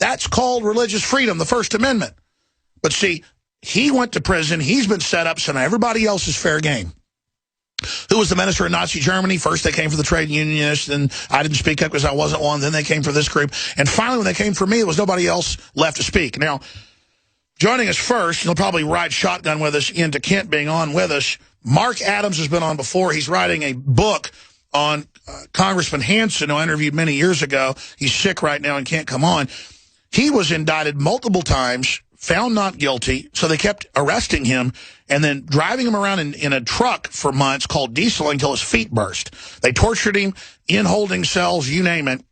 That's called religious freedom, the First Amendment. But see, he went to prison. He's been set up, so now everybody else is fair game. Who was the minister in Nazi Germany? First they came for the trade unionists, and I didn't speak up because I wasn't one. Then they came for this group. And finally, when they came for me, there was nobody else left to speak. Now, joining us first, and he'll probably ride shotgun with us into Kent being on with us, Mark Adams has been on before. He's writing a book on Congressman Hansen, who I interviewed many years ago. He's sick right now and can't come on. He was indicted multiple times, found not guilty, so they kept arresting him and then driving him around in a truck for months called dieseling until his feet burst. They tortured him in holding cells, you name it,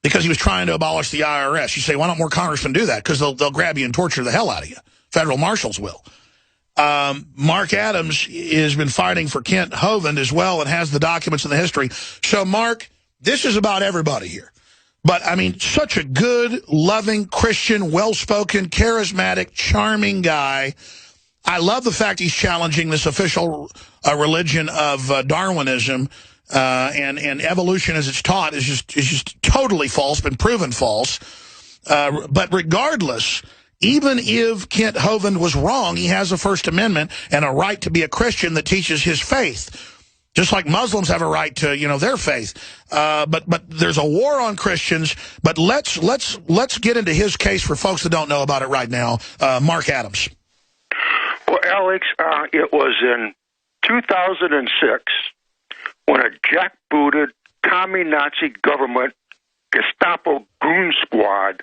because he was trying to abolish the IRS. You say, why don't more congressmen do that? Because they'll grab you and torture the hell out of you. Federal marshals will. Mark Adams has been fighting for Kent Hovind as well and has the documents and the history. So, Mark, this is about everybody here. But, I mean, such a good, loving, Christian, well-spoken, charismatic, charming guy. I love the fact he's challenging this official religion of Darwinism, and evolution as it's taught is just totally false, been proven false. But regardless, even if Kent Hovind was wrong, he has a First Amendment and a right to be a Christian that teaches his faith. Just like Muslims have a right to, their faith. But there's a war on Christians. But let's get into his case for folks that don't know about it right now. Mark Adams. Well, Alex, it was in 2006 when a jackbooted commie Nazi government Gestapo goon squad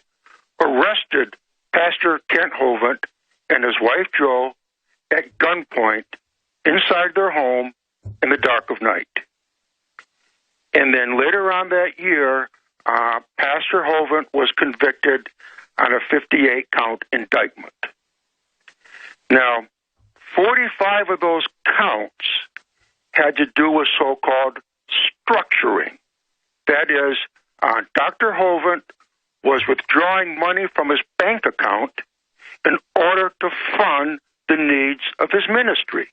arrested Pastor Kent Hovind and his wife Jo at gunpoint inside their home in the dark of night. And then later on that year, Pastor Hovind was convicted on a 58-count indictment. Now, 45 of those counts had to do with so-called structuring. That is, Dr. Hovind was withdrawing money from his bank account in order to fund the needs of his ministry.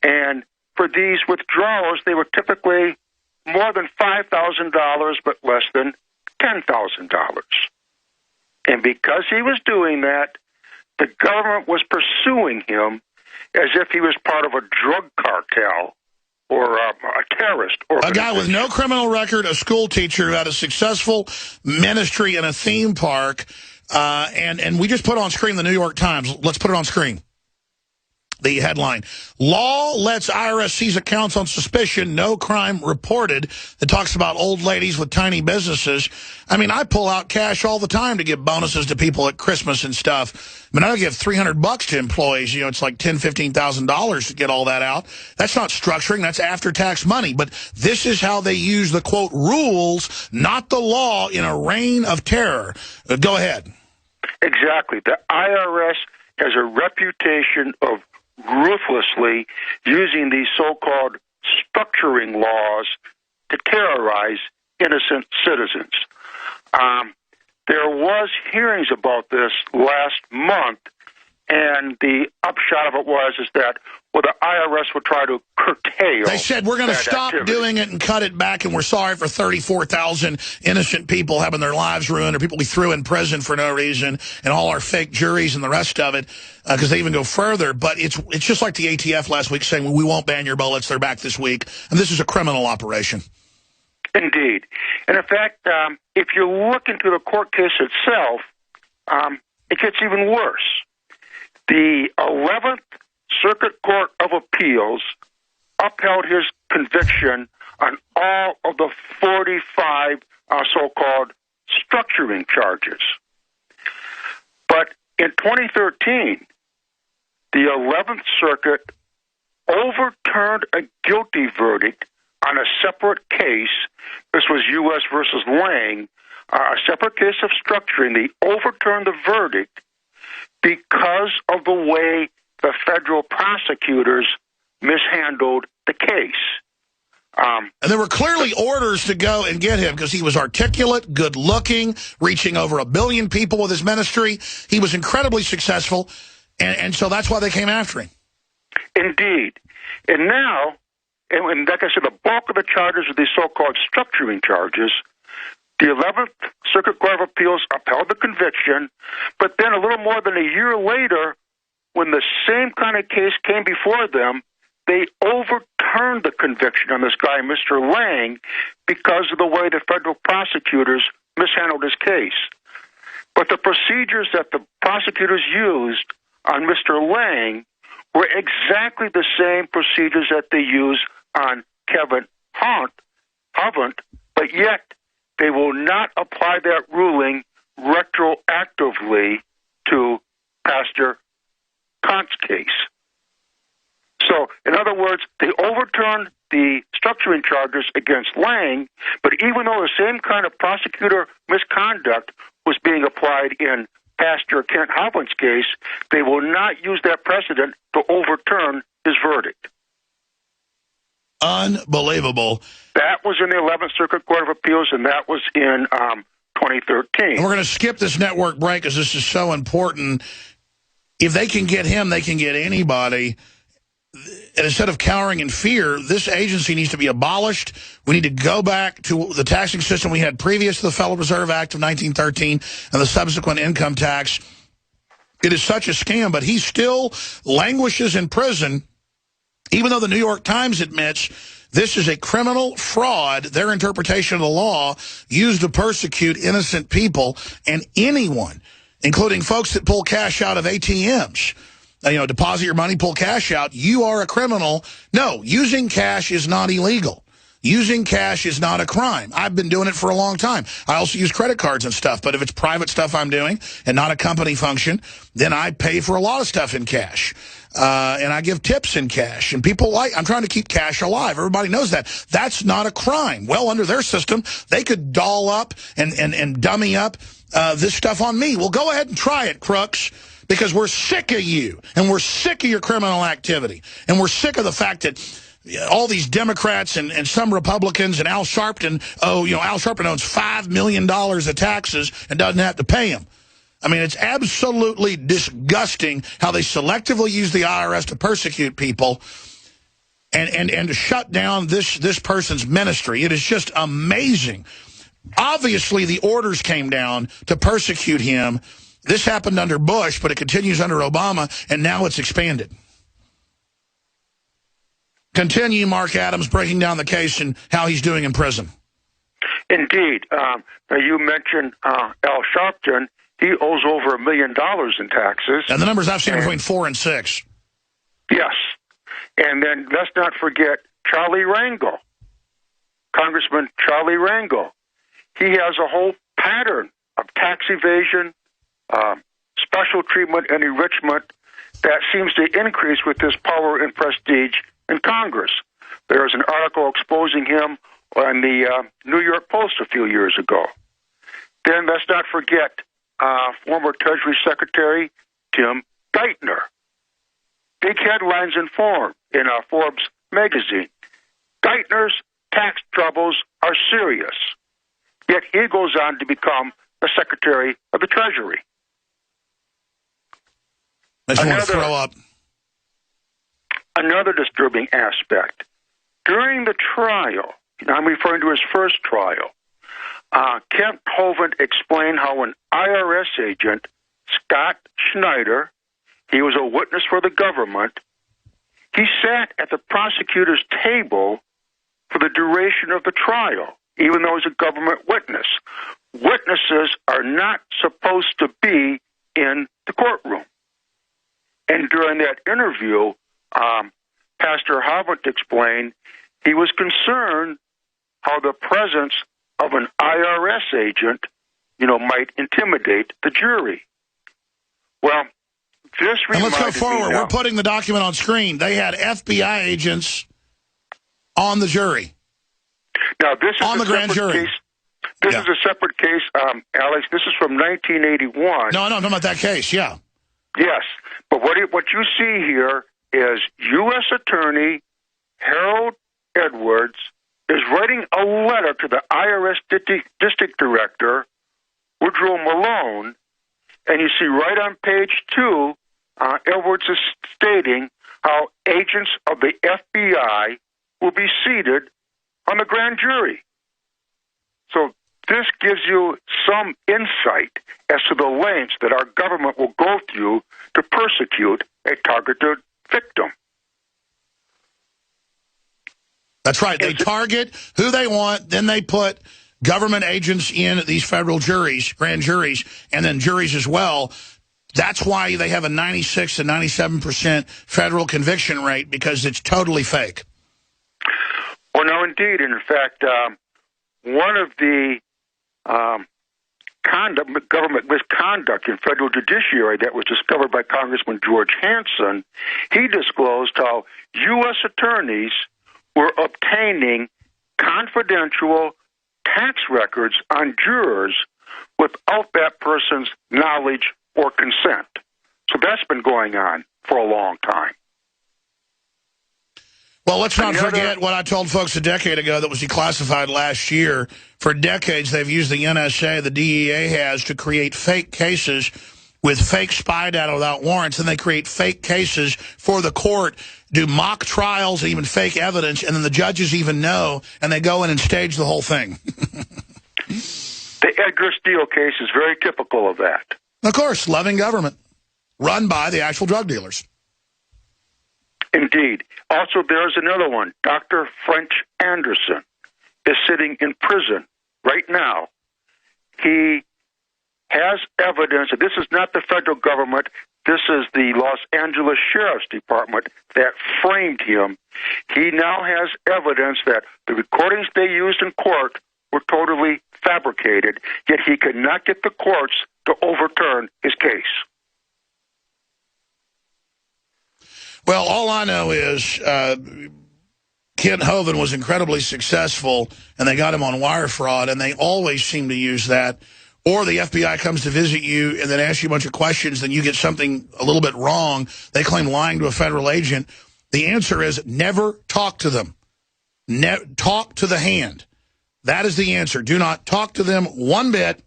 And for these withdrawals, they were typically more than $5,000, but less than $10,000. And because he was doing that, the government was pursuing him as if he was part of a drug cartel or a terrorist organization. A guy with no criminal record, a school teacher who had a successful ministry in a theme park, and we just put on screen the New York Times. Let's put it on screen. The headline, law lets IRS seize accounts on suspicion, no crime reported. It talks about old ladies with tiny businesses. I mean, I pull out cash all the time to give bonuses to people at Christmas and stuff. I mean, I give $300 to employees. It's like $10,000, $15,000 to get all that out. That's not structuring. That's after-tax money. But this is how they use the, quote, rules, not the law, in a reign of terror. Go ahead. Exactly. The IRS has a reputation of ruthlessly using these so-called structuring laws to terrorize innocent citizens. There was hearings about this last month, and the upshot of it is that the IRS would try to curtail. They said, we're going to stop doing it and cut it back, and we're sorry for 34,000 innocent people having their lives ruined, or people we threw in prison for no reason, and all our fake juries and the rest of it, because they even go further. But it's just like the ATF last week saying, well, we won't ban your bullets. They're back this week. And this is a criminal operation. Indeed. And in fact, if you look into the court case itself, it gets even worse. The 11th Circuit Court of Appeals upheld his conviction on all of the 45 so-called structuring charges. But in 2013, the 11th Circuit overturned a guilty verdict on a separate case. This was U.S. versus Lang, a separate case of structuring. They overturned the verdict because of the way the federal prosecutors mishandled the case. And there were clearly orders to go and get him because he was articulate, good-looking, reaching over 1 billion people with his ministry. He was incredibly successful, and so that's why they came after him. Indeed. And now, and like I said, the bulk of the charges are these so-called structuring charges. The 11th Circuit Court of Appeals upheld the conviction, but then a little more than a year later, when the same kind of case came before them, they overturned the conviction on this guy, Mr. Lang, because of the way the federal prosecutors mishandled his case. But the procedures that the prosecutors used on Mr. Lang were exactly the same procedures that they used on Kevin Hovind, but yet they will not apply that ruling retroactively to Pastor Kant's case. So, in other words, they overturned the structuring charges against Lang, but even though the same kind of prosecutor misconduct was being applied in Pastor Kent Hovind's case, they will not use that precedent to overturn his verdict. Unbelievable. That was in the 11th Circuit Court of Appeals, and that was in 2013. And we're going to skip this network break because this is so important. If they can get him, they can get anybody. And instead of cowering in fear, this agency needs to be abolished. We need to go back to the taxing system we had previous to the Federal Reserve Act of 1913 and the subsequent income tax. It is such a scam, but he still languishes in prison, even though the New York Times admits this is a criminal fraud, their interpretation of the law used to persecute innocent people and anyone, including folks that pull cash out of ATMs. You know, deposit your money, pull cash out, you are a criminal. No, using cash is not illegal. Using cash is not a crime. I've been doing it for a long time. I also use credit cards and stuff, but if it's private stuff I'm doing and not a company function, then I pay for a lot of stuff in cash. And I give tips in cash. And people I'm trying to keep cash alive. Everybody knows that. That's not a crime. Well, under their system, they could doll up and dummy up this stuff on me. Well, go ahead and try it, crooks. Because we're sick of you, and we're sick of your criminal activity, and we're sick of the fact that all these Democrats and some Republicans and Al Sharpton, Al Sharpton owns $5 million of taxes and doesn't have to pay them. I mean, it's absolutely disgusting how they selectively use the IRS to persecute people and to shut down this person's ministry. It is just amazing. Obviously, the orders came down to persecute him. This happened under Bush, but it continues under Obama, and now it's expanded. Continue, Mark Adams, breaking down the case and how he's doing in prison. Indeed. Now, you mentioned Al Sharpton. He owes over $1 million in taxes. And the numbers I've seen are between 4 and 6. Yes. And then let's not forget Charlie Rangel, Congressman Charlie Rangel. He has a whole pattern of tax evasion, special treatment and enrichment that seems to increase with his power and prestige in Congress. There's an article exposing him on the New York Post a few years ago. Then let's not forget former Treasury Secretary Tim Geithner. Big headlines in Forbes magazine. Geithner's tax troubles are serious, yet he goes on to become the Secretary of the Treasury. I just want to throw up. Another disturbing aspect. During the trial, I'm referring to his first trial, Kent Hovind explained how an IRS agent, Scott Schneider, he was a witness for the government, he sat at the prosecutor's table for the duration of the trial, even though he's a government witness. Witnesses are not supposed to be in the courtroom. And during that interview, Pastor Hovind explained he was concerned how the presence of an IRS agent, might intimidate the jury. Well, this reminded me. And let's go forward. We're putting the document on screen. They had FBI agents on the jury. Now, this is on the grand jury. Case. This is a separate case, Alex. This is from 1981. No, I'm talking about that case, yeah. Yes, but what you see here is U.S. Attorney Harold Edwards is writing a letter to the IRS District Director, Woodrow Malone, and you see right on page 2, Edwards is stating how agents of the FBI will be seated on the grand jury. So this gives you some insight as to the lengths that our government will go through to persecute a targeted victim. That's right. They target who they want, then they put government agents in these federal juries, grand juries, and then juries as well. That's why they have a 96 to 97% federal conviction rate, because it's totally fake. Well, no, indeed. And in fact, one of the government misconduct in federal judiciary that was discovered by Congressman George Hansen, he disclosed how U.S. attorneys were obtaining confidential tax records on jurors without that person's knowledge or consent. So that's been going on for a long time. Well, let's not forget what I told folks a decade ago that was declassified last year. For decades, they've used the NSA, the DEA has, to create fake cases with fake spy data without warrants, and they create fake cases for the court, do mock trials, and even fake evidence, and then the judges even know, and they go in and stage the whole thing. The Edgar Steele case is very typical of that. Of course, loving government, run by the actual drug dealers. Indeed. Also, there's another one. Dr. French Anderson is sitting in prison right now. He has evidence, and this is not the federal government, this is the Los Angeles Sheriff's Department that framed him. He now has evidence that the recordings they used in court were totally fabricated, yet he could not get the courts to overturn his case. Well, all I know is Kent Hovind was incredibly successful, and they got him on wire fraud, and they always seem to use that. Or the FBI comes to visit you and then asks you a bunch of questions, then you get something a little bit wrong. They claim lying to a federal agent. The answer is never talk to them. Talk to the hand. That is the answer. Do not talk to them one bit.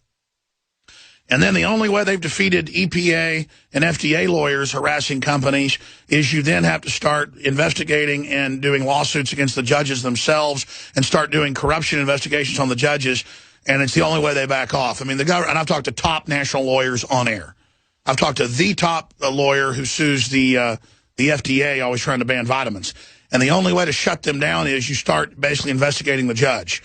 And then the only way they've defeated EPA and FDA lawyers harassing companies is you then have to start investigating and doing lawsuits against the judges themselves and start doing corruption investigations on the judges. And it's the only way they back off. I mean, the government, and I've talked to top national lawyers on air. I've talked to the top lawyer who sues the FDA, always trying to ban vitamins. And the only way to shut them down is you start basically investigating the judge.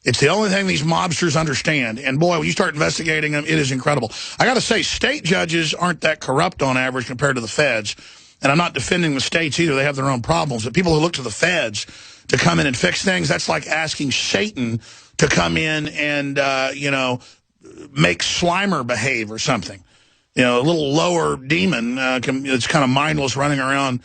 It's the only thing these mobsters understand. And boy, when you start investigating them, it is incredible. I got to say, state judges aren't that corrupt on average compared to the feds. And I'm not defending the states either. They have their own problems. But people who look to the feds to come in and fix things, that's like asking Satan to come in and, make Slimer behave or something. You know, a little lower demon it's kind of mindless running around,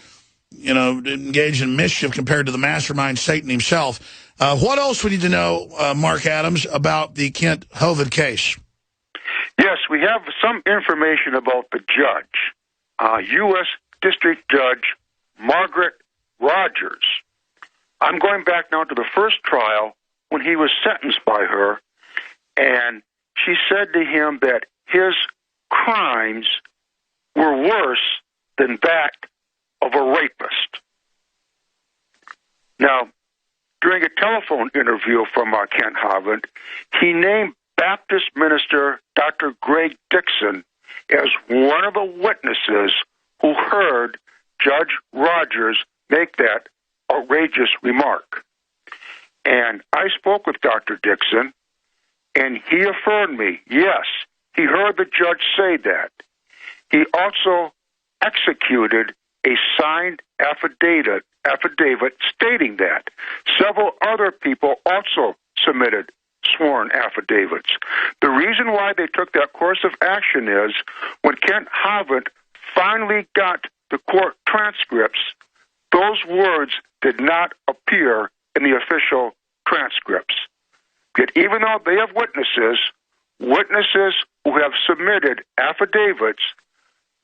engaged in mischief compared to the mastermind Satan himself. What else we need to know, Mark Adams, about the Kent Hovind case? Yes, we have some information about the judge, U.S. District Judge Margaret Rogers. I'm going back now to the first trial when he was sentenced by her, and she said to him that his crimes were worse than that of a rapist. Now, during a telephone interview from Kent Hovind, he named Baptist minister Dr. Greg Dixon as one of the witnesses who heard Judge Rogers make that outrageous remark. And I spoke with Dr. Dixon, and he affirmed me, yes, he heard the judge say that. He also executed a signed affidavit stating that. Several other people also submitted sworn affidavits. The reason why they took that course of action is when Kent Hovind finally got the court transcripts, those words did not appear in the official transcripts. Yet even though they have witnesses who have submitted affidavits,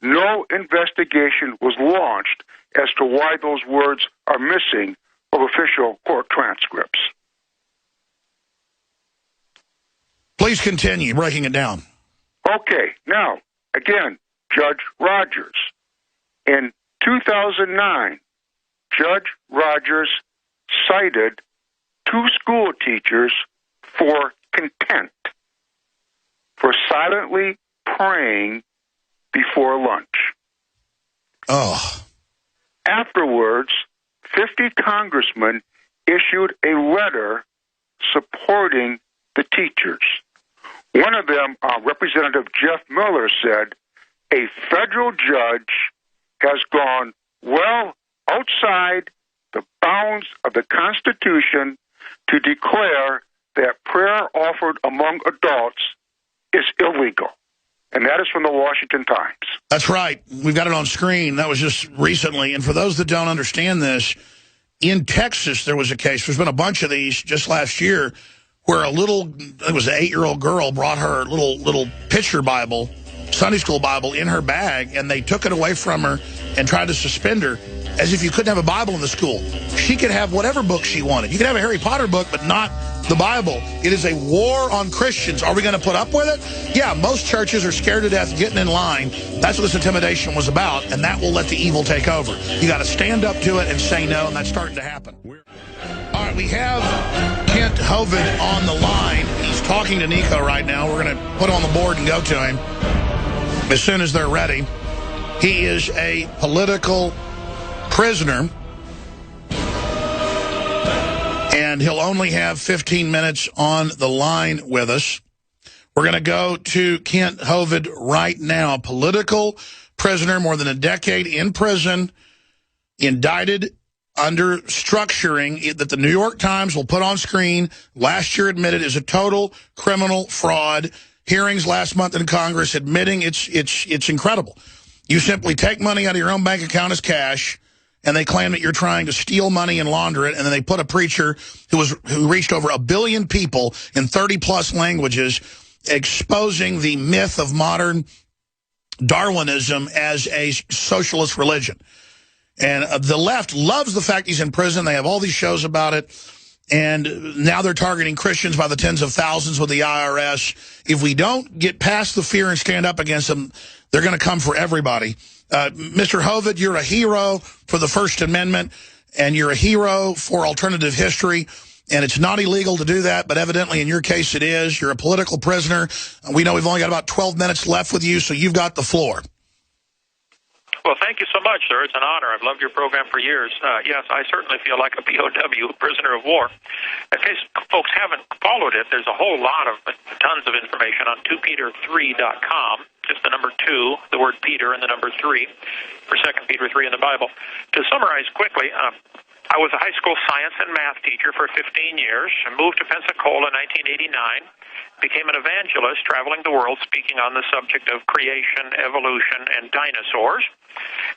no investigation was launched as to why those words are missing of official court transcripts. Please continue breaking it down. Okay, now, again, Judge Rogers. In 2009, Judge Rogers cited 2 school teachers for contempt. for silently praying before lunch. Oh. Afterwards, 50 congressmen issued a letter supporting the teachers. One of them, Representative Jeff Miller, said, a federal judge has gone well outside the bounds of the Constitution to declare that prayer offered among adults is illegal. And that is from the Washington Times. That's right. We've got it on screen. That was just recently. And for those that don't understand this, in Texas, there was a case. There's been a bunch of these just last year where it was an 8-year-old girl brought her little picture Bible, Sunday school Bible, in her bag, and they took it away from her and tried to suspend her as if you couldn't have a Bible in the school. She could have whatever book she wanted. You could have a Harry Potter book, but not the Bible. It is a war on Christians. Are we going to put up with it? Yeah, most churches are scared to death getting in line. That's what this intimidation was about, and that will let the evil take over. You got to stand up to it and say no, and that's starting to happen. All right, we have Kent Hovind on the line. He's talking to Nico right now. We're going to put him on the board and go to him as soon as they're ready. He is a political prisoner, and he'll only have 15 minutes on the line with us. We're going to go to Kent Hovind right now. Political prisoner, more than a decade in prison, indicted under structuring that the New York Times will put on screen. Last year admitted is a total criminal fraud. Hearings last month in Congress admitting it's incredible. You simply take money out of your own bank account as cash, and they claim that you're trying to steal money and launder it, and then they put a preacher who reached over 1 billion people in 30-plus languages, exposing the myth of modern Darwinism as a socialist religion. And the left loves the fact he's in prison. They have all these shows about it. And now they're targeting Christians by the tens of thousands with the IRS. If we don't get past the fear and stand up against them, they're going to come for everybody. Mr. Hovind, you're a hero for the First Amendment, and you're a hero for alternative history. And it's not illegal to do that, but evidently in your case it is. You're a political prisoner. We know we've only got about 12 minutes left with you, so you've got the floor. Well, thank you so much, sir. It's an honor. I've loved your program for years. Yes, I certainly feel like a POW, a prisoner of war. In case folks haven't followed it, there's a whole lot of tons of information on 2Peter3.com. Just the number 2, the word Peter, and the number 3 for 2 Peter 3 in the Bible. To summarize quickly, I was a high school science and math teacher for 15 years. I moved to Pensacola in 1989. Became an evangelist traveling the world speaking on the subject of creation, evolution, and dinosaurs.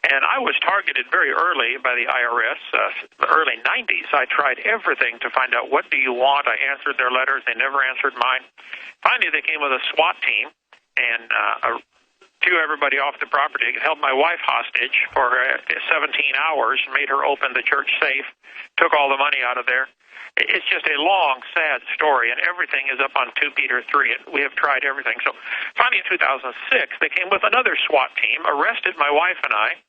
And I was targeted very early by the IRS, the early 90s. I tried everything to find out, what do you want? I answered their letters. They never answered mine. Finally, they came with a SWAT team and threw everybody off the property, held my wife hostage for 17 hours, made her open the church safe, took all the money out of there. It's just a long, sad story, and everything is up on 2 Peter 3. We have tried everything. So finally in 2006, they came with another SWAT team, arrested my wife and I.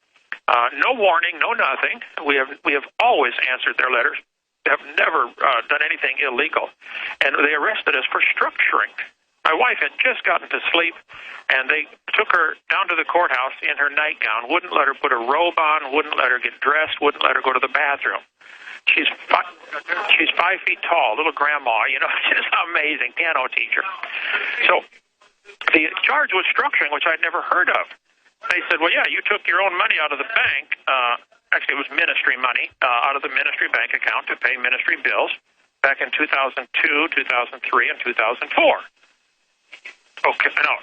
No warning, no nothing. We have always answered their letters. They have never done anything illegal. And they arrested us for structuring. My wife had just gotten to sleep, and they took her down to the courthouse in her nightgown, wouldn't let her put a robe on, wouldn't let her get dressed, wouldn't let her go to the bathroom. She's 5 feet tall, little grandma, just amazing, piano teacher. So the charge was structuring, which I'd never heard of. They said, well, yeah, you took your own money out of the bank. Actually, it was ministry money out of the ministry bank account to pay ministry bills back in 2002, 2003, and 2004. Okay, no,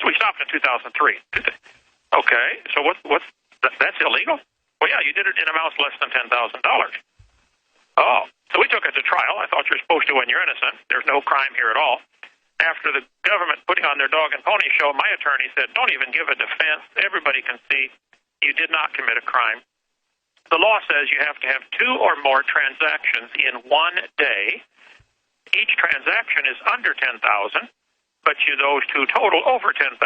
we stopped in 2003. Okay, so that's illegal? Well, yeah, you did it in amounts less than $10,000. Oh, so we took it to trial. I thought you're supposed to when you're innocent. There's no crime here at all. After the government putting on their dog and pony show, my attorney said, don't even give a defense. Everybody can see you did not commit a crime. The law says you have to have 2 or more transactions in one day. Each transaction is under $10,000, but those 2 total over $10,000.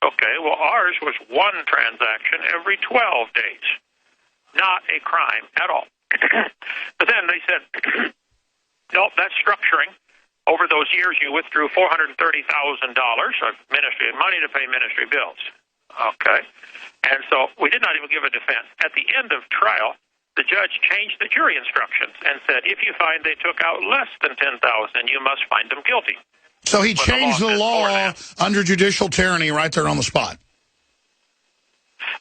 Okay, well, ours was 1 transaction every 12 days. Not a crime at all. But then they said, nope, that's structuring. over those years you withdrew $430,000 of ministry money to pay ministry bills. Okay. And so we did not even give a defense. At the end of trial, the judge changed the jury instructions and said, if you find they took out less than $10,000, you must find them guilty. So he changed the law under judicial tyranny right there on the spot.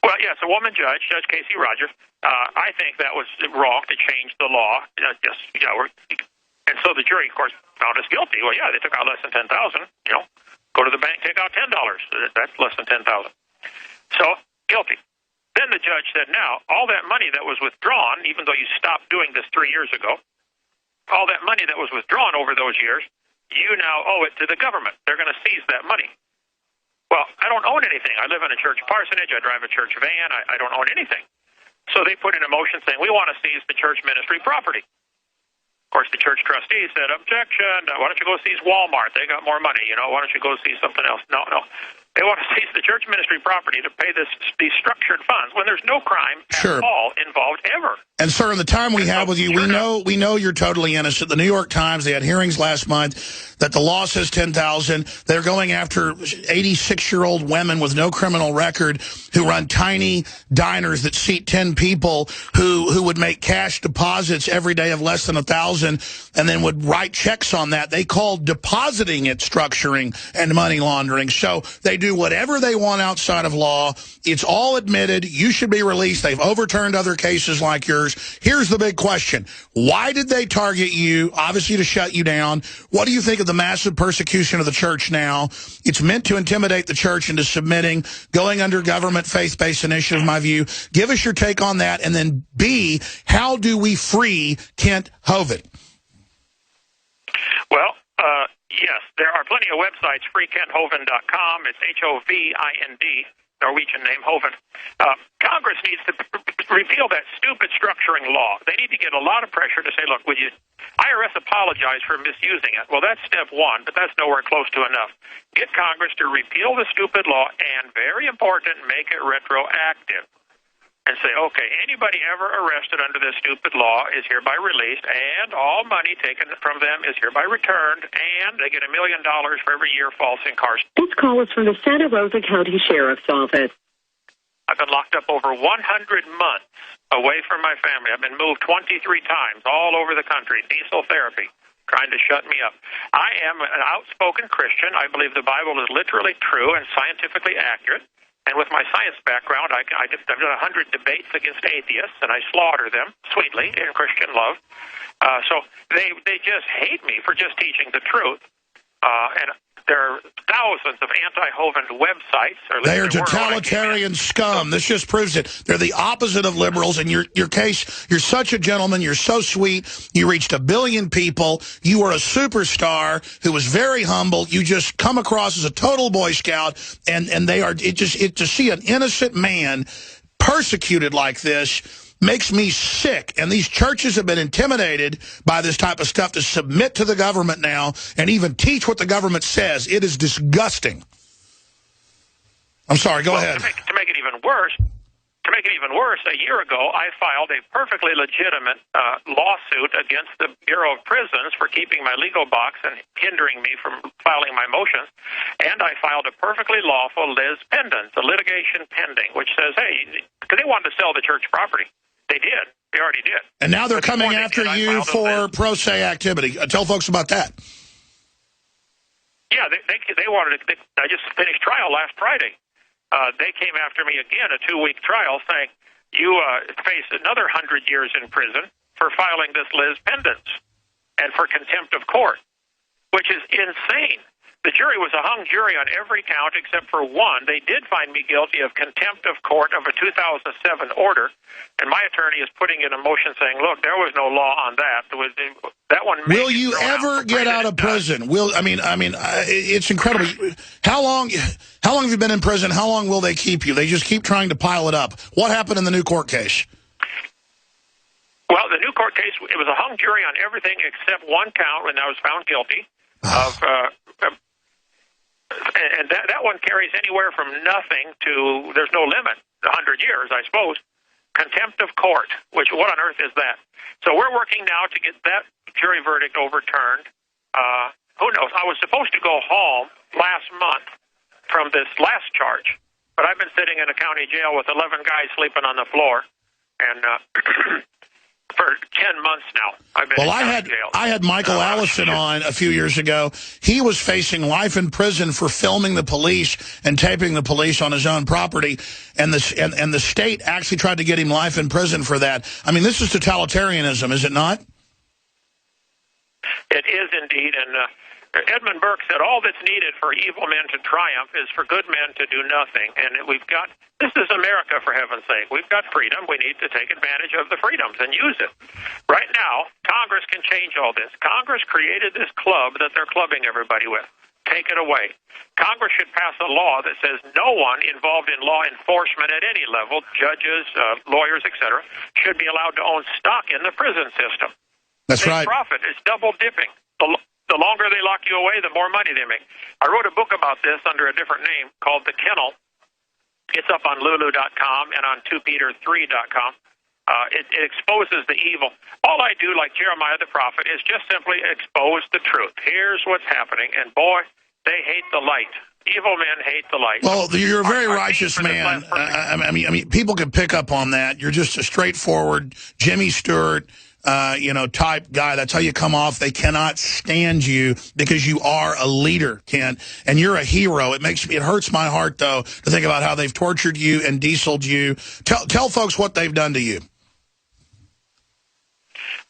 Well, yes, a woman judge, Judge Casey Rogers. I think that was wrong to change the law. And so the jury, of course, found us guilty. Well, yeah, they took out less than $10,000. Go to the bank, take out $10. That's less than $10,000. So guilty. Then the judge said, now, all that money that was withdrawn, even though you stopped doing this 3 years ago, all that money that was withdrawn over those years, you now owe it to the government. They're going to seize that money. Well, I don't own anything. I live in a church parsonage. I drive a church van. I don't own anything. So they put in a motion saying, we want to seize the church ministry property. Of course, the church trustee said, objection. Why don't you go seize Walmart? They got more money. Why don't you go seize something else? No. They want to seize the church ministry property to pay these structured funds when there's no crime at all involved ever. And, sir, in the time we have with you, we know you're totally innocent. The New York Times, they had hearings last month that the law says $10,000. They're going after 86-year-old women with no criminal record who run tiny diners that seat 10 people who would make cash deposits every day of less than $1,000 and then would write checks on that. They call depositing it structuring and money laundering. So they do whatever they want outside of law. It's all admitted. You should be released. They've overturned other cases like yours. Here's the big question. Why did they target you? Obviously to shut you down. What do you think of the massive persecution of the church now? It's meant to intimidate the church into submitting, going under government faith-based initiative, in my view. Give us your take on that. And then B, how do we free Kent Hovind? Well, yes, there are plenty of websites, freekenthovind.com. It's Hovind, Norwegian name, Hovind. Congress needs to repeal that stupid structuring law. They need to get a lot of pressure to say, look, would you IRS apologize for misusing it? Well, that's step one, but that's nowhere close to enough. Get Congress to repeal the stupid law and, very important, make it retroactive. And say, okay, anybody ever arrested under this stupid law is hereby released, and all money taken from them is hereby returned, and they get $1 million for every year false incarceration. This call is from the Santa Rosa County Sheriff's Office. I've been locked up over 100 months away from my family. I've been moved 23 times all over the country, diesel therapy, trying to shut me up. I am an outspoken Christian. I believe the Bible is literally true and scientifically accurate. And with my science background, I've done 100 debates against atheists, and I slaughter them sweetly in Christian love. So they just hate me for just teaching the truth. And there are thousands of anti-Hovind websites. They are totalitarian scum. This just proves it. They're the opposite of liberals. And your case, you're such a gentleman. You're so sweet. You reached 1 billion people. You were a superstar who was very humble. You just come across as a total Boy Scout. And they are to see an innocent man persecuted like this makes me sick. And these churches have been intimidated by this type of stuff to submit to the government now and even teach what the government says. It is disgusting. I'm sorry, go ahead. To make it even worse, a year ago, I filed a perfectly legitimate lawsuit against the Bureau of Prisons for keeping my legal box and hindering me from filing my motions. And I filed a perfectly lawful lis pendens, a litigation pending, which says, hey, because they wanted to sell the church property. They did. They already did. And now they're coming after you for pro se activity. Tell folks about that. Yeah, they wanted to. I just finished trial last Friday. They came after me again, a 2-week trial, saying, you face another 100 years in prison for filing this lis pendens and for contempt of court, which is insane. The jury was a hung jury on every count except for one. They did find me guilty of contempt of court of a 2007 order, and my attorney is putting in a motion saying, look, there was no law on that. That one. Will you ever get out of prison? It's incredible. How long have you been in prison? How long will they keep you? They just keep trying to pile it up. What happened in the new court case? Well, the new court case, it was a hung jury on everything except one count when I was found guilty of. And that one carries anywhere from nothing to, there's no limit, 100 years, I suppose. Contempt of court, which, what on earth is that? So we're working now to get that jury verdict overturned. who knows? I was supposed to go home last month from this last charge, but I've been sitting in a county jail with 11 guys sleeping on the floor, and for 10 months now, I've been in county jail. I had Michael Allison on a few years ago. He was facing life in prison for filming the police and taping the police on his own property, and the state actually tried to get him life in prison for that. I mean, this is totalitarianism, is it not? It is indeed, and Edmund Burke said all that's needed for evil men to triumph is for good men to do nothing. And this is America, for heaven's sake. We've got freedom. We need to take advantage of the freedoms and use it. Right now, Congress can change all this. Congress created this club that they're clubbing everybody with. Take it away. Congress should pass a law that says no one involved in law enforcement at any level, judges, lawyers, etc., should be allowed to own stock in the prison system. That's right. Profit is double dipping. The longer they lock you away, the more money they make. I wrote a book about this under a different name called The Kennel. It's up on Lulu.com and on 2Peter3.com. It exposes the evil. All I do, like Jeremiah the prophet, is just simply expose the truth. Here's what's happening, and boy, they hate the light. Evil men hate the light. Well, you're a very righteous man. I mean, people can pick up on that. You're just a straightforward Jimmy Stewart, type guy. That's how you come off. They cannot stand you because you are a leader, Ken, and you're a hero. It hurts my heart, though, to think about how they've tortured you and dieseled you. Tell folks what they've done to you.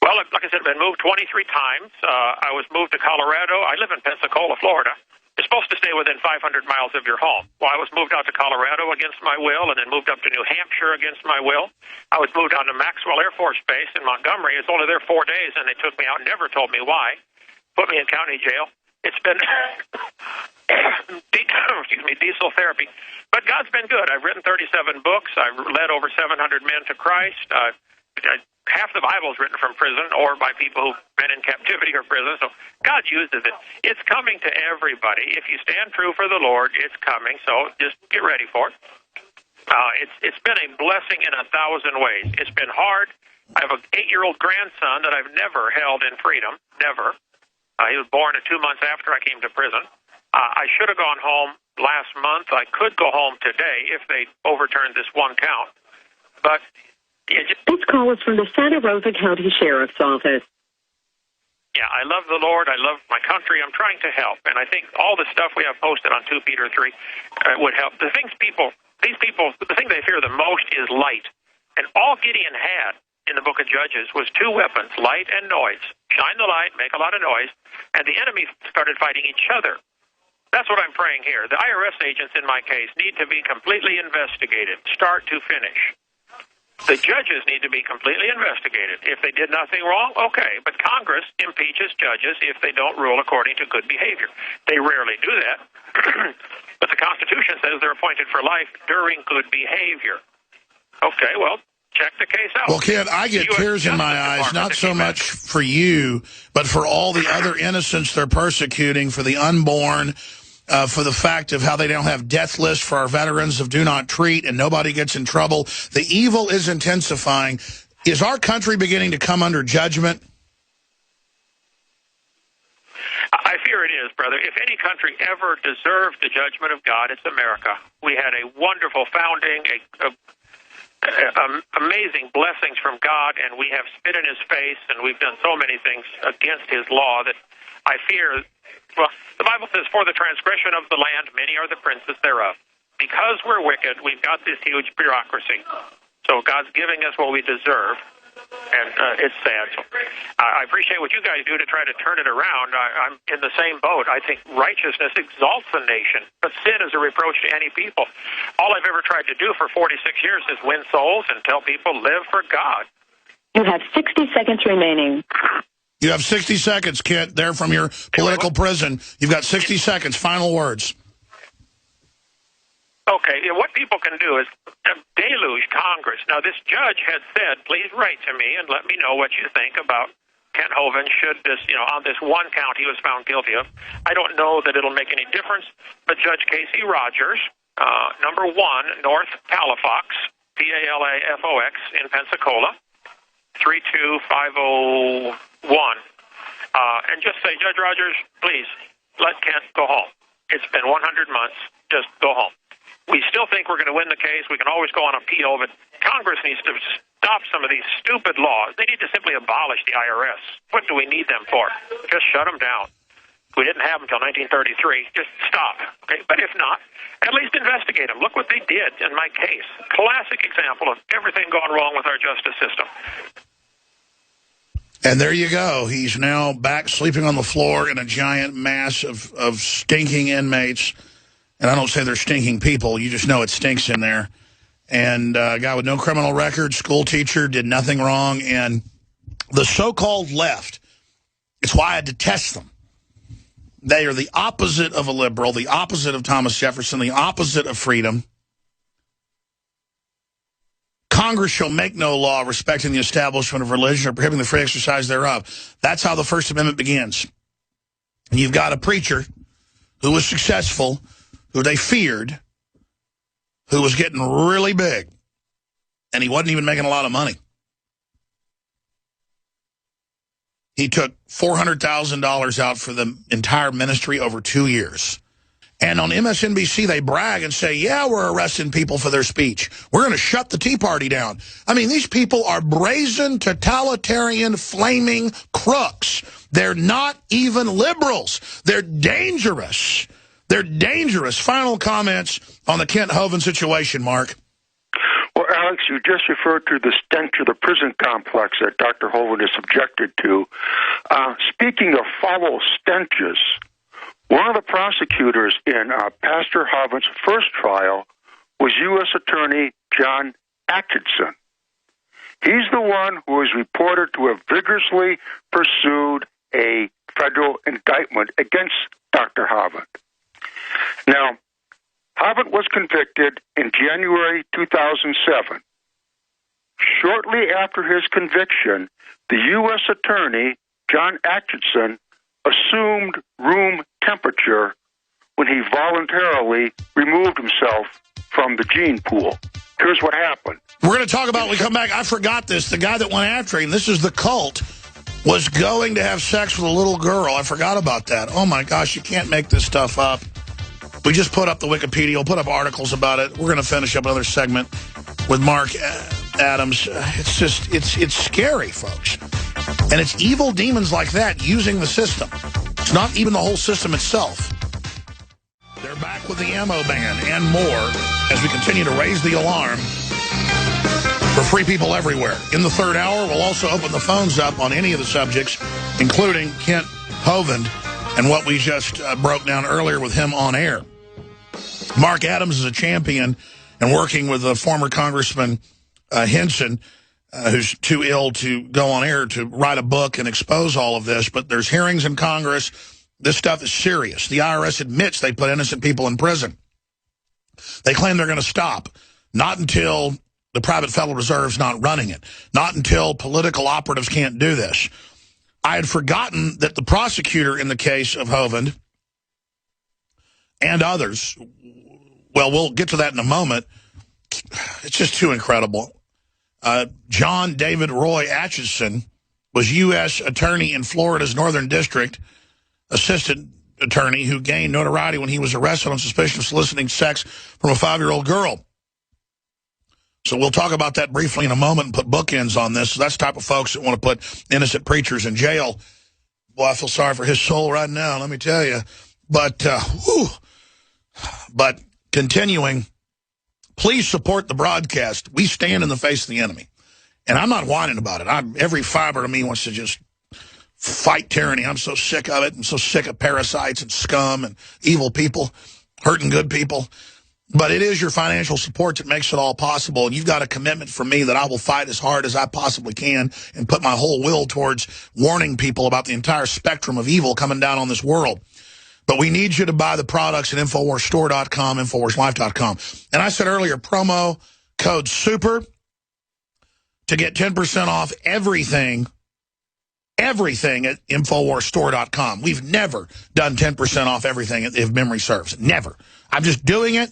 Well, like I said, I've been moved 23 times. I was moved to Colorado. I live in Pensacola, Florida. You're supposed to stay within 500 miles of your home. Well, I was moved out to Colorado against my will, and then moved up to New Hampshire against my will. I was moved out to Maxwell Air Force Base in Montgomery. I was only there 4 days, and they took me out and never told me why. Put me in county jail. It's been diesel therapy. But God's been good. I've written 37 books. I've led over 700 men to Christ. Half the Bible is written from prison or by people who've been in captivity or prison. So God uses it. It's coming to everybody. If you stand true for the Lord, it's coming. So just get ready for it. It's been a blessing in 1,000 ways. It's been hard. I have an 8-year-old grandson that I've never held in freedom. Never. He was born 2 months after I came to prison. I should have gone home last month. I could go home today if they overturned this one count. But this call is from the Santa Rosa County Sheriff's Office. Yeah, I love the Lord. I love my country. I'm trying to help. And I think all the stuff we have posted on 2 Peter 3 would help. The thing they fear the most is light. And all Gideon had in the book of Judges was 2 weapons, light and noise. Shine the light, make a lot of noise. And the enemy started fighting each other. That's what I'm praying here. The IRS agents in my case need to be completely investigated, start to finish. The judges need to be completely investigated. If they did nothing wrong, okay. But Congress impeaches judges if they don't rule according to good behavior. They rarely do that. But the Constitution says they're appointed for life during good behavior. Okay, well, check the case out. Well, Ken, I get tears in my eyes, not so much for you, but for all the other innocents they're persecuting, for the unborn, for the fact of how they don't have death lists for our veterans of do not treat and nobody gets in trouble. The evil is intensifying. Is our country beginning to come under judgment? I fear it is, brother. If any country ever deserved the judgment of God, it's America. We had a wonderful founding, amazing blessings from God, and we have spit in his face, and we've done so many things against his law that I fear. Well, the Bible says, for the transgression of the land, many are the princes thereof. Because we're wicked, we've got this huge bureaucracy. So God's giving us what we deserve, and it's sad. So I appreciate what you guys do to try to turn it around. I'm in the same boat. I think righteousness exalts a nation, but sin is a reproach to any people. All I've ever tried to do for 46 years is win souls and tell people live for God. You have 60 seconds remaining. You have 60 seconds, Kent, there from your political prison. You've got 60 seconds. Final words. Okay, what people can do is deluge Congress. Now, this judge had said, please write to me and let me know what you think about Kent Hovind should this, on this one count he was found guilty of. I don't know that it'll make any difference, but Judge Casey Rogers, number 1, North Palafox, Palafox in Pensacola, 32501. and just say, Judge Rogers, please, let Kent go home. It's been 100 months. Just go home. We still think we're going to win the case. We can always go on appeal, but Congress needs to stop some of these stupid laws. They need to simply abolish the IRS. What do we need them for? Just shut them down. We didn't have them until 1933. Just stop. Okay? But if not, at least investigate them. Look what they did in my case. Classic example of everything going wrong with our justice system. And there you go. He's now back sleeping on the floor in a giant mass of stinking inmates. And I don't say they're stinking people. You just know it stinks in there. And a guy with no criminal record, school teacher, did nothing wrong. And the so-called left, it's why I detest them. They are the opposite of a liberal, the opposite of Thomas Jefferson, the opposite of freedom. Congress shall make no law respecting the establishment of religion or prohibiting the free exercise thereof. That's how the First Amendment begins. And you've got a preacher who was successful, who they feared, who was getting really big, and he wasn't even making a lot of money. He took $400,000 out for the entire ministry over 2 years. And on MSNBC, they brag and say, yeah, we're arresting people for their speech. We're going to shut the Tea Party down. I mean, these people are brazen, totalitarian, flaming crooks. They're not even liberals. They're dangerous. They're dangerous. Final comments on the Kent Hovind situation, Mark. Well, Alex, you just referred to the stench of the prison complex that Dr. Hovind is subjected to. Speaking of foul stenches, one of the prosecutors in Pastor Hovind's first trial was U.S. Attorney John Atchison. He's the one who is reported to have vigorously pursued a federal indictment against Dr. Hovind. Now, Hovind was convicted in January 2007. Shortly after his conviction, the U.S. Attorney, John Atchison, assumed room temperature when he voluntarily removed himself from the gene pool. Here's what happened. We're going to talk about, when we come back, I forgot this, the guy that went after him, this is the cult, was going to have sex with a little girl. I forgot about that. Oh, my gosh, you can't make this stuff up. We just put up the Wikipedia. We'll put up articles about it. We're going to finish up another segment with Mark Adams. It's just, it's scary, folks. And it's evil demons like that using the system. It's not even the whole system itself. They're back with the ammo ban and more as we continue to raise the alarm for free people everywhere. In the third hour, we'll also open the phones up on any of the subjects, including Kent Hovind and what we just broke down earlier with him on air. Mark Adams is a champion and working with former Congressman Henson, who's too ill to go on air, to write a book and expose all of this. But there's hearings in Congress. This stuff is serious. The IRS admits they put innocent people in prison. They claim they're going to stop. Not until the private Federal Reserve's not running it. Not until political operatives can't do this. I had forgotten that the prosecutor in the case of Hovind and others, well, we'll get to that in a moment. It's just too incredible. John David Roy Atchison was U.S. attorney in Florida's Northern District, assistant attorney who gained notoriety when he was arrested on suspicion of soliciting sex from a 5-year-old girl. So we'll talk about that briefly in a moment and put bookends on this. So that's the type of folks that want to put innocent preachers in jail. Boy, I feel sorry for his soul right now, let me tell you. But continuing, please support the broadcast. We stand in the face of the enemy. And I'm not whining about it. Every fiber of me wants to just fight tyranny. I'm so sick of it. I'm so sick of parasites and scum and evil people hurting good people. But it is your financial support that makes it all possible. And you've got a commitment from me that I will fight as hard as I possibly can and put my whole will towards warning people about the entire spectrum of evil coming down on this world. But we need you to buy the products at InfoWarsStore.com, InfoWarsLife.com. And I said earlier, promo code SUPER to get 10% off everything at InfoWarsStore.com. We've never done 10% off everything if memory serves. Never. I'm just doing it.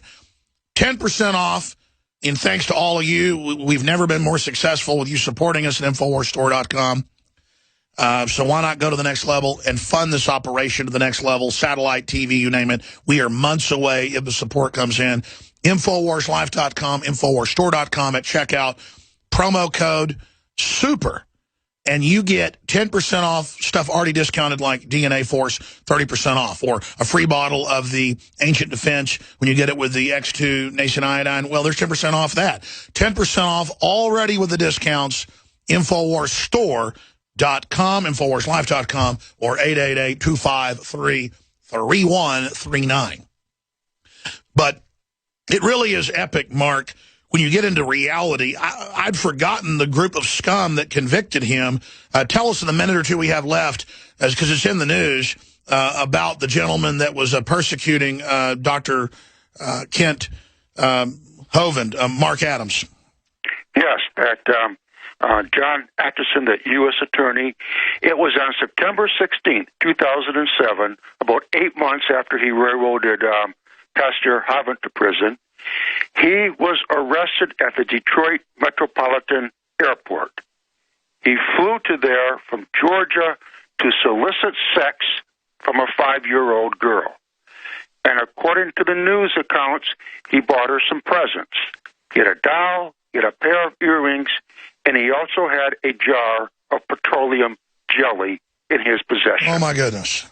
10% off, and thanks to all of you. We've never been more successful with you supporting us at InfoWarsStore.com. So why not go to the next level and fund this operation to the next level, satellite, TV, you name it. We are months away if the support comes in. InfoWarsLife.com, InfoWarsStore.com at checkout. Promo code SUPER. And you get 10% off stuff already discounted like DNA Force, 30% off. Or a free bottle of the Ancient Defense when you get it with the X2 Nascent Iodine. Well, there's 10% off that. 10% off already with the discounts. InfoWarsStore.com, InfoWarsLife.com, or 888-253-3139. But it really is epic, Mark. When you get into reality, I'd forgotten the group of scum that convicted him. Tell us in the minute or two we have left, because it's in the news, about the gentleman that was persecuting Dr. Kent Hovind, Mark Adams. Yes, that John Atchison, the U.S. attorney. It was on September 16th, 2007, about 8 months after he railroaded Pastor Hovind to prison. He was arrested at the Detroit Metropolitan Airport. He flew to there from Georgia to solicit sex from a 5-year-old girl. And according to the news accounts, he bought her some presents. He had a doll, he had a pair of earrings, and he also had a jar of petroleum jelly in his possession. Oh, my goodness.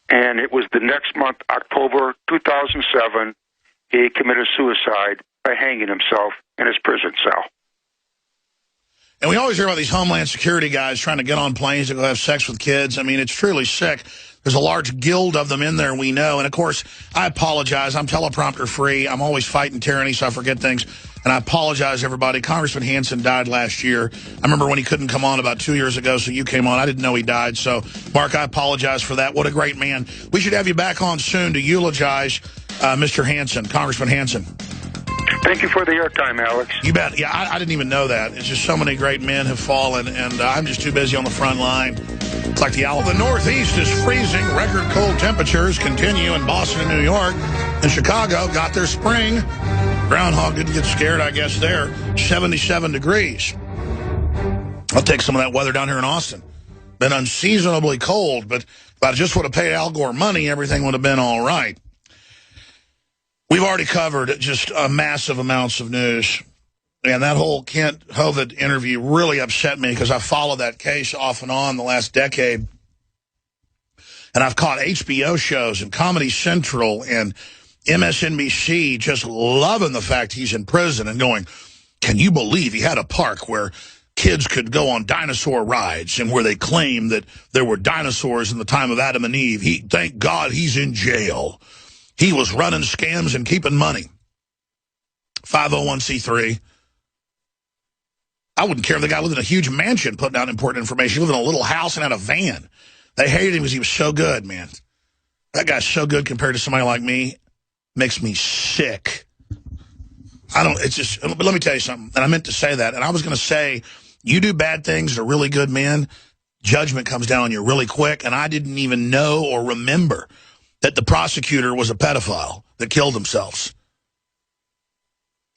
And it was the next month, October 2007, he committed suicide by hanging himself in his prison cell. And we always hear about these Homeland Security guys trying to get on planes to go have sex with kids. I mean, it's truly sick. There's a large guild of them in there, we know. And, of course, I apologize. I'm teleprompter free. I'm always fighting tyranny, so I forget things. And I apologize, everybody. Congressman Hansen died last year. I remember when he couldn't come on about 2 years ago, so you came on. I didn't know he died. So, Mark, I apologize for that. What a great man. We should have you back on soon to eulogize Mr. Hansen, Congressman Hansen. Thank you for the airtime, Alex. You bet. Yeah, I didn't even know that. It's just so many great men have fallen, and I'm just too busy on the front line. It's like the owl. The Northeast is freezing. Record cold temperatures continue in Boston and New York. And Chicago got their spring. Groundhog didn't get scared, I guess, there. 77 degrees. I'll take some of that weather down here in Austin. Been unseasonably cold, but if I just would have paid Al Gore money, everything would have been all right. We've already covered just massive amounts of news. And that whole Kent Hovind interview really upset me because I followed that case off and on the last decade. And I've caught HBO shows and Comedy Central and MSNBC just loving the fact he's in prison and going, can you believe he had a park where kids could go on dinosaur rides and where they claim that there were dinosaurs in the time of Adam and Eve. Thank God he's in jail. He was running scams and keeping money. 501c3. I wouldn't care if the guy lived in a huge mansion putting out important information. He lived in a little house and had a van. They hated him because he was so good, man. That guy's so good compared to somebody like me. Makes me sick. It's just, but let me tell you something. And I meant to say that. And I was going to say, you do bad things to really good men, judgment comes down on you really quick. And I didn't even know or remember that the prosecutor was a pedophile that killed themselves.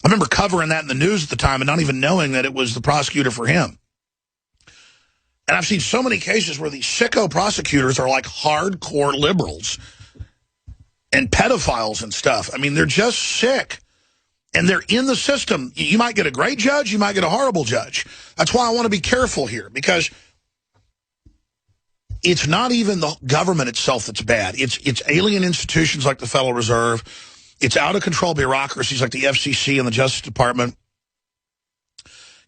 I remember covering that in the news at the time and not even knowing that it was the prosecutor for him. And I've seen so many cases where these sicko prosecutors are like hardcore liberals and pedophiles and stuff. I mean, they're just sick. And they're in the system. You might get a great judge, you might get a horrible judge. That's why I want to be careful here, because it's not even the government itself that's bad. It's alien institutions like the Federal Reserve. It's out-of-control bureaucracies like the FCC and the Justice Department.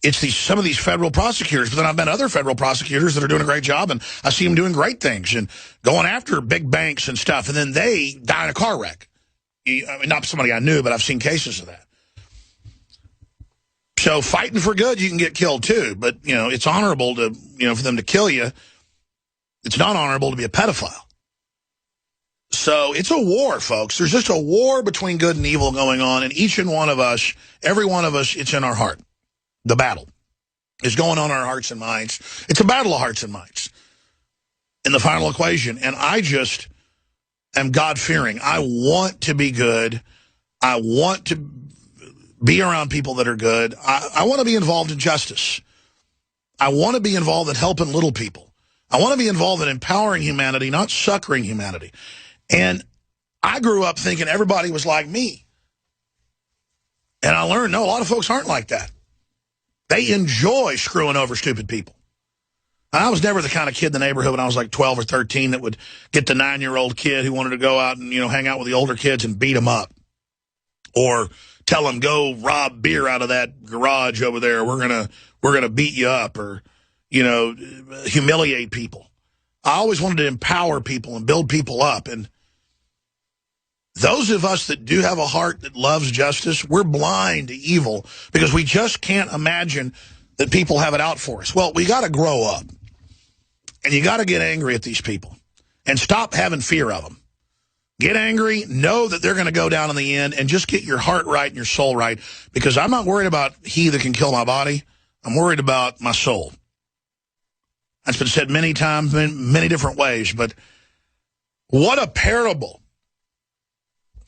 It's some of these federal prosecutors. But then I've met other federal prosecutors that are doing a great job, and I see them doing great things and going after big banks and stuff, and then they die in a car wreck. I mean, not somebody I knew, but I've seen cases of that. So fighting for good, you can get killed too. But, it's honorable to, for them to kill you. It's not honorable to be a pedophile. So it's a war, folks. There's just a war between good and evil going on. And each and one of us, every one of us, it's in our heart. The battle is going on in our hearts and minds. It's a battle of hearts and minds in the final equation. And I just am God-fearing. I want to be good. I want to be around people that are good. I want to be involved in justice. I want to be involved in helping little people. I want to be involved in empowering humanity, not suckering humanity. And I grew up thinking everybody was like me. And I learned, no, a lot of folks aren't like that. They enjoy screwing over stupid people. I was never the kind of kid in the neighborhood when I was like 12 or 13 that would get the 9-year-old kid who wanted to go out and, hang out with the older kids and beat them up. Or tell them, go rob beer out of that garage over there. We're gonna beat you up, or, humiliate people. I always wanted to empower people and build people up. And those of us that do have a heart that loves justice, we're blind to evil because we just can't imagine that people have it out for us. Well, we got to grow up. And you got to get angry at these people and stop having fear of them. Get angry, know that they're going to go down in the end, and just get your heart right and your soul right, because I'm not worried about he that can kill my body. I'm worried about my soul. That's been said many times, many different ways, but what a parable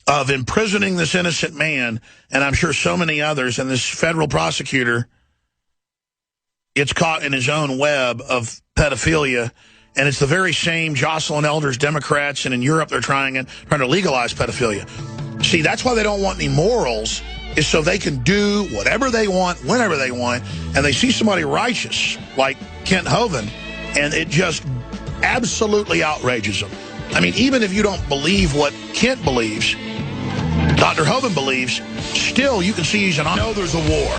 of imprisoning this innocent man, and I'm sure so many others, and this federal prosecutor gets caught in his own web of pedophilia, and it's the very same Jocelyn Elders Democrats, and in Europe they're trying to legalize pedophilia. See, that's why they don't want any morals, is so they can do whatever they want, whenever they want, and they see somebody righteous like Kent Hovind, and it just absolutely outrages them. I mean, even if you don't believe what Kent believes, Dr. Hovind believes, still you can see he's an... I know there's a war.